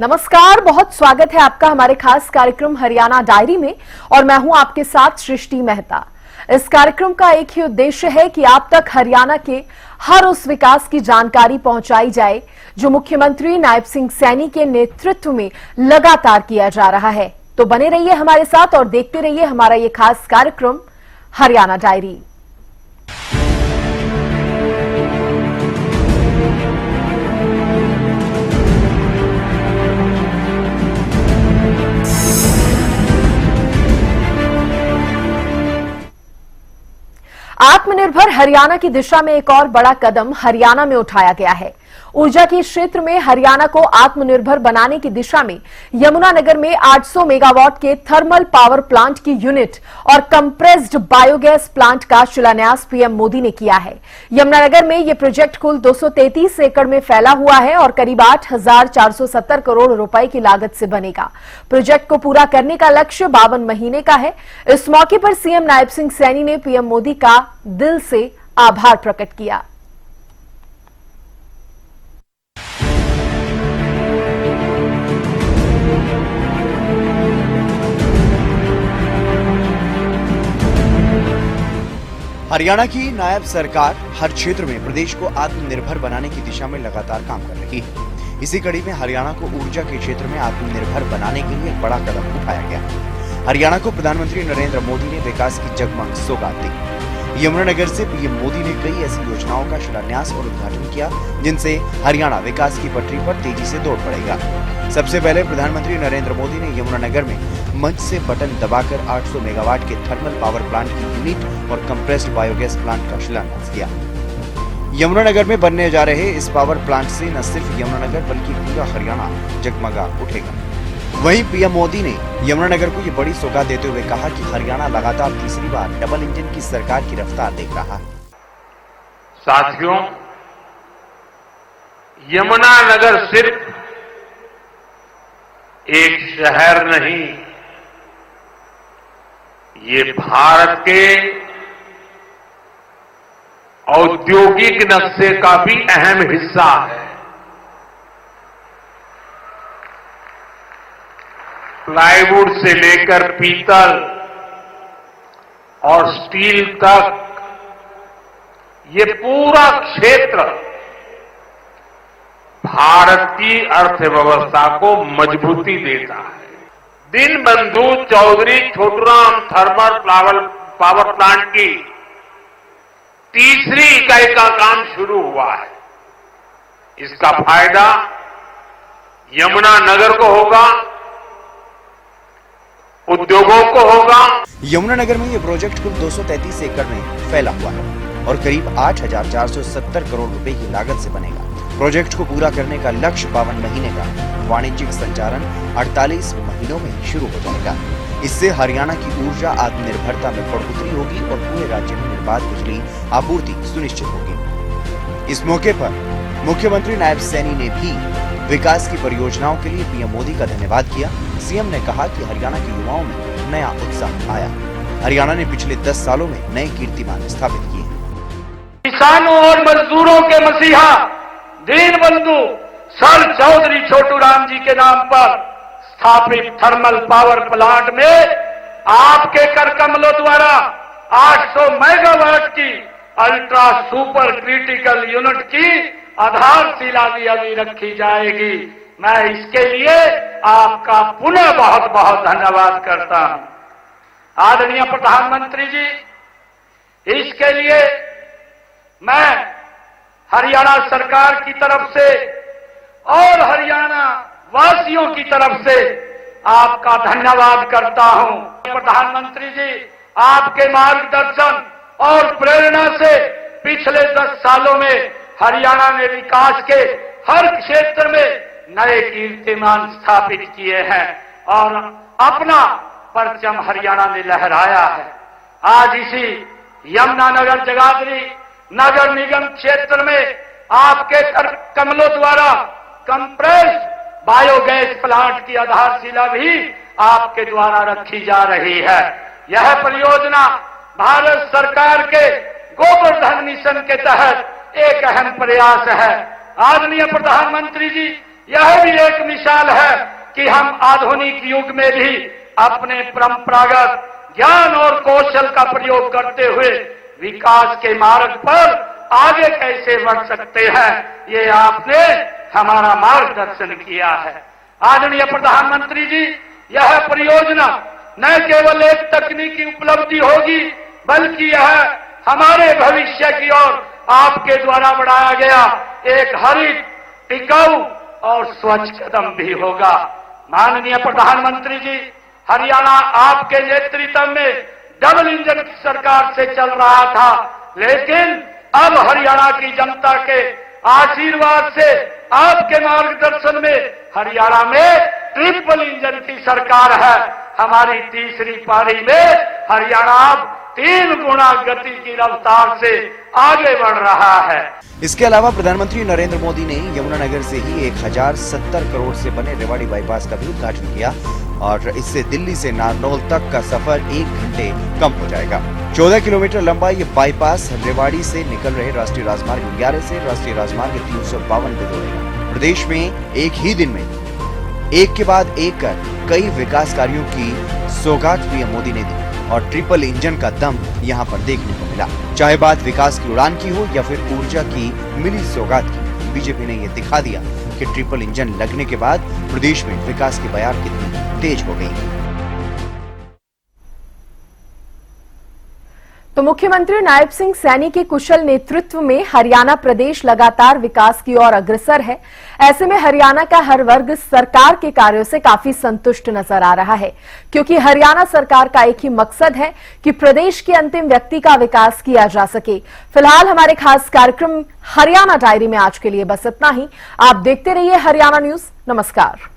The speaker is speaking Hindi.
नमस्कार, बहुत स्वागत है आपका हमारे खास कार्यक्रम हरियाणा डायरी में और मैं हूं आपके साथ सृष्टि मेहता। इस कार्यक्रम का एक ही उद्देश्य है कि आप तक हरियाणा के हर उस विकास की जानकारी पहुंचाई जाए जो मुख्यमंत्री नायब सिंह सैनी के नेतृत्व में लगातार किया जा रहा है। तो बने रहिए हमारे साथ और देखते रहिए हमारा ये खास कार्यक्रम हरियाणा डायरी। आत्मनिर्भर हरियाणा की दिशा में एक और बड़ा कदम हरियाणा में उठाया गया है। ऊर्जा के क्षेत्र में हरियाणा को आत्मनिर्भर बनाने की दिशा में यमुनानगर में 800 मेगावाट के थर्मल पावर प्लांट की यूनिट और कंप्रेस्ड बायोगैस प्लांट का शिलान्यास पीएम मोदी ने किया है। यमुनानगर में यह प्रोजेक्ट कुल 233 एकड़ में फैला हुआ है और करीब 8,470 करोड़ रुपए की लागत से बनेगा। प्रोजेक्ट को पूरा करने का लक्ष्य 52 महीने का है। इस मौके पर सीएम नायब सिंह सैनी ने पीएम मोदी का दिल से आभार प्रकट किया। हरियाणा की नायब सरकार हर क्षेत्र में प्रदेश को आत्मनिर्भर बनाने की दिशा में लगातार काम कर रही है। इसी कड़ी में हरियाणा को ऊर्जा के क्षेत्र में आत्मनिर्भर बनाने के लिए एक बड़ा कदम उठाया गया। हरियाणा को प्रधानमंत्री नरेंद्र मोदी ने विकास की जगमग सौगात दी। यमुनानगर से पीएम मोदी ने कई ऐसी योजनाओं का शिलान्यास और उद्घाटन किया जिनसे हरियाणा विकास की पटरी पर तेजी से दौड़ पड़ेगा। सबसे पहले प्रधानमंत्री नरेंद्र मोदी ने यमुनानगर में मंच से बटन दबाकर 800 मेगावाट के थर्मल पावर प्लांट की यूनिट और कंप्रेस्ड बायोगैस प्लांट का शिलान्यास किया। यमुनानगर में बनने जा रहे इस पावर प्लांट से न सिर्फ यमुनानगर बल्कि पूरा हरियाणा जगमगा उठेगा। वहीं पीएम मोदी ने यमुनानगर को ये बड़ी सौगात देते हुए कहा कि हरियाणा लगातार तीसरी बार डबल इंजन की सरकार की रफ्तार देख रहा है। साथियों, यमुनानगर सिर्फ एक शहर नहीं, ये भारत के औद्योगिक नक्शे का भी अहम हिस्सा है। प्लाईवुड से लेकर पीतल और स्टील तक ये पूरा क्षेत्र भारत की अर्थव्यवस्था को मजबूती देता है। Deenbandhu Chaudhary Chhoturam thermal power plant की तीसरी इकाई का काम शुरू हुआ है। इसका फायदा यमुनानगर को होगा, उद्योगों को होगा। यमुनानगर में ये प्रोजेक्ट कुल 233 एकड़ में फैला हुआ है और करीब 8,470 करोड़ रुपए की लागत से बनेगा। प्रोजेक्ट को पूरा करने का लक्ष्य 52 महीने का, वाणिज्यिक संचालन 48 महीनों में शुरू हो जाएगा। इससे हरियाणा की ऊर्जा आत्मनिर्भरता में बढ़ोतरी होगी और पूरे राज्य में निर्बाध बिजली आपूर्ति सुनिश्चित होगी। इस मौके पर मुख्यमंत्री नायब सैनी ने भी विकास की परियोजनाओं के लिए पीएम मोदी का धन्यवाद किया। सीएम ने कहा कि हरियाणा के युवाओं में नया उत्साह आया। हरियाणा ने पिछले 10 सालों में नए कीर्तिमान स्थापित किए हैं। किसानों और मजदूरों के मसीहा दीनबंधु सर चौधरी छोटूराम जी के नाम पर स्थापित थर्मल पावर प्लांट में आपके कर कमलों द्वारा 800 मेगावाट की अल्ट्रा सुपर क्रिटिकल यूनिट की आधारशिला भी अभी रखी जाएगी। मैं इसके लिए आपका पुनः बहुत बहुत धन्यवाद करता हूं। आदरणीय प्रधानमंत्री जी, इसके लिए मैं हरियाणा सरकार की तरफ से और हरियाणा वासियों की तरफ से आपका धन्यवाद करता हूं। प्रधानमंत्री जी, आपके मार्गदर्शन और प्रेरणा से पिछले 10 सालों में हरियाणा ने विकास के हर क्षेत्र में नए कीर्तिमान स्थापित किए हैं और अपना परचम हरियाणा ने लहराया है। आज इसी यमुनानगर जगाधरी नगर निगम क्षेत्र में आपके कर कमलों द्वारा कंप्रेस्ड बायोगैस प्लांट की आधारशिला भी आपके द्वारा रखी जा रही है। यह परियोजना भारत सरकार के गोबर धन मिशन के तहत एक अहम प्रयास है। आदरणीय प्रधानमंत्री जी, यह भी एक मिसाल है कि हम आधुनिक युग में भी अपने परंपरागत ज्ञान और कौशल का प्रयोग करते हुए विकास के मार्ग पर आगे कैसे बढ़ सकते हैं, ये आपने हमारा मार्गदर्शन किया है। आदरणीय प्रधानमंत्री जी, यह परियोजना न केवल एक तकनीकी उपलब्धि होगी, बल्कि यह हमारे भविष्य की ओर आपके द्वारा बढ़ाया गया एक हरित, टिकाऊ और स्वच्छ कदम भी होगा। माननीय प्रधानमंत्री जी, हरियाणा आपके नेतृत्व में डबल इंजन की सरकार से चल रहा था, लेकिन अब हरियाणा की जनता के आशीर्वाद से, आपके मार्गदर्शन में हरियाणा में ट्रिपल इंजन की सरकार है। हमारी तीसरी पारी में हरियाणा अब 3 गुना गति की रफ्तार से आगे बढ़ रहा है। इसके अलावा प्रधानमंत्री नरेंद्र मोदी ने यमुनानगर से ही 1070 करोड़ से बने रेवाड़ी बाईपास का भी उद्घाटन किया और इससे दिल्ली से नारनौल तक का सफर 1 घंटे कम हो जाएगा। 14 किलोमीटर लंबा ये बाईपास रेवाड़ी से निकल रहे राष्ट्रीय राजमार्ग 11 से राष्ट्रीय राजमार्ग 352 को जोड़ेगा। प्रदेश में एक ही दिन में एक के बाद एक कर कई विकास कार्यों की सौगात पीएम मोदी ने दी और ट्रिपल इंजन का दम यहां पर देखने को मिला। चाहे बात विकास की उड़ान की हो या फिर ऊर्जा की मिली सौगात की, बीजेपी ने यह दिखा दिया कि ट्रिपल इंजन लगने के बाद प्रदेश में विकास की बयार कितनी तेज हो गई है। तो मुख्यमंत्री नायब सिंह सैनी के कुशल नेतृत्व में हरियाणा प्रदेश लगातार विकास की ओर अग्रसर है। ऐसे में हरियाणा का हर वर्ग सरकार के कार्यों से काफी संतुष्ट नजर आ रहा है, क्योंकि हरियाणा सरकार का एक ही मकसद है कि प्रदेश के अंतिम व्यक्ति का विकास किया जा सके। फिलहाल हमारे खास कार्यक्रम हरियाणा डायरी में आज के लिए बस इतना ही। आप देखते रहिए हरियाणा न्यूज। नमस्कार।